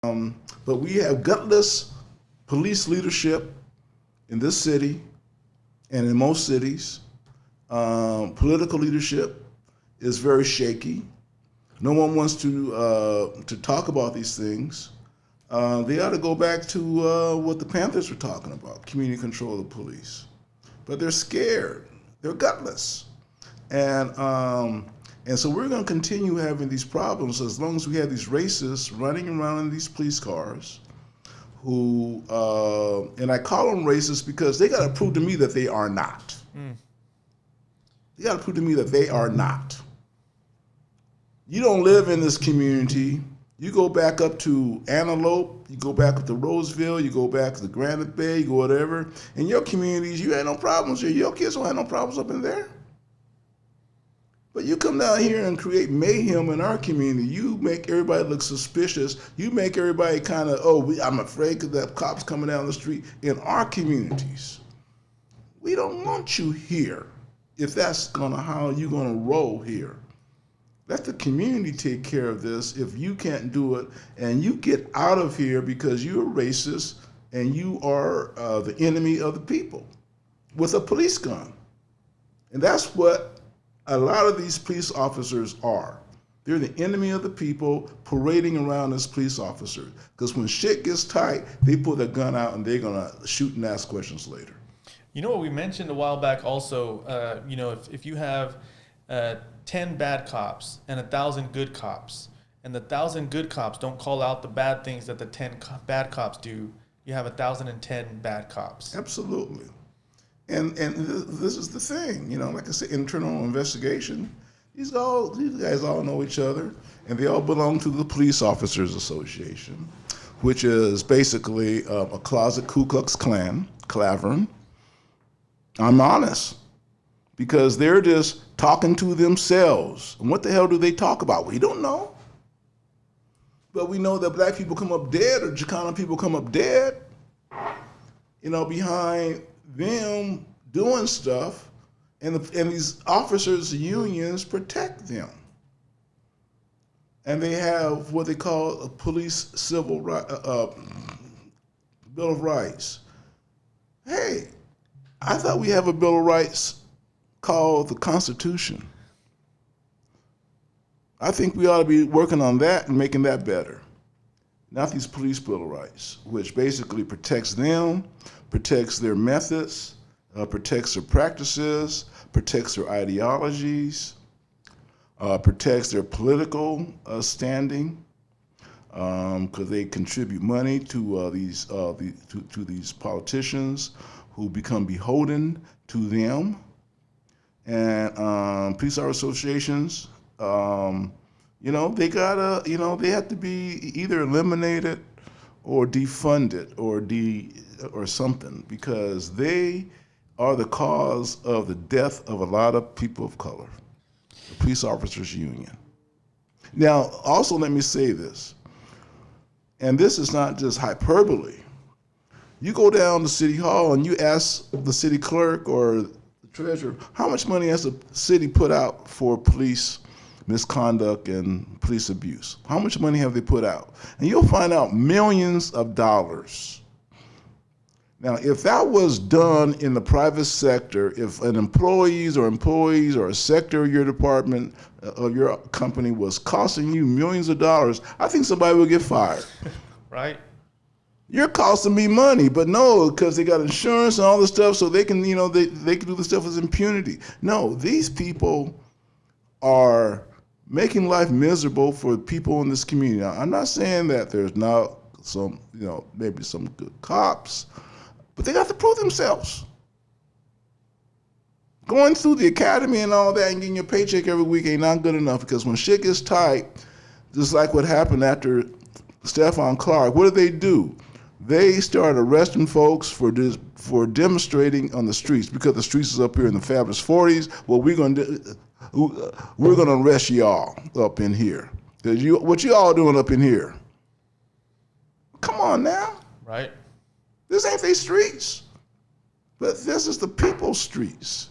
But we have gutless police leadership in this city and in most cities. Political leadership is very shaky. No one wants to talk about these things. They ought to go back to what the Panthers were talking about, community control of the police. But they're scared. They're gutless. And so we're going to continue having these problems as long as we have these racists running around in these police cars who, and I call them racist because they got to prove to me that they are not. They got to prove to me that they are not. You don't live in this community. You go back up to Antelope, you go back up to Roseville, you go back to the Granite Bay, you go whatever. In your communities, you had no problems here. Your kids don't have no problems up in there. But you come down here and create mayhem in our community. You make everybody look suspicious. You make everybody kind of, I'm afraid because that cop's coming down the street. In our communities, we don't want you here if that's how you're going to roll here. Let the community take care of this if you can't do it, and you get out of here because you're racist and you are the enemy of the people with a police gun. And that's what a lot of these police officers are. They're the enemy of the people parading around as police officers. Because when shit gets tight, they pull their gun out and they're going to shoot and ask questions later. You know what we mentioned a while back also, if you have 10 bad cops and 1,000 good cops, and the 1,000 good cops don't call out the bad things that the 10 bad cops do, you have 1,010 bad cops. Absolutely. And this is the thing, like I said, internal investigation. These guys all know each other, and they all belong to the Police Officers Association, which is basically a closet Ku Klux Klan, clavern. I'm honest, because they're just talking to themselves. And what the hell do they talk about? We don't know. But we know that black people come up dead or Chicano people come up dead, behind them doing stuff, and these officers' unions protect them. And they have what they call a police civil Bill of Rights. Hey, I thought we have a Bill of Rights called the Constitution. I think we ought to be working on that and making that better. Not these police Bill of Rights, which basically protects them, protects their methods, protects their practices, protects their ideologies, protects their political standing, because they contribute money to these politicians who become beholden to them. And police associations, they gotta, they have to be either eliminated or defunded or something, because they are the cause of the death of a lot of people of color, the Police Officers Union. Now, also let me say this, and this is not just hyperbole. You go down to City Hall and you ask the city clerk or the treasurer, how much money has the city put out for police misconduct and police abuse? How much money have they put out? And you'll find out millions of dollars. Now, if that was done in the private sector, if an employees or a sector of your department, of your company was costing you millions of dollars, I think somebody would get fired. Right. You're costing me money, but no, because they got insurance and all this stuff, so they can, they can do the stuff as impunity. No, these people are making life miserable for people in this community. Now, I'm not saying that there's not some, maybe some good cops, but they got to prove themselves. Going through the academy and all that and getting your paycheck every week ain't not good enough, because when shit gets tight, just like what happened after Stephon Clark, what do? They started arresting folks for demonstrating on the streets, because the streets is up here in the fabulous 40s. Well, we're gonna arrest y'all up in here. What you all doing up in here? Come on now. Right. This ain't they streets, but this is the people's streets.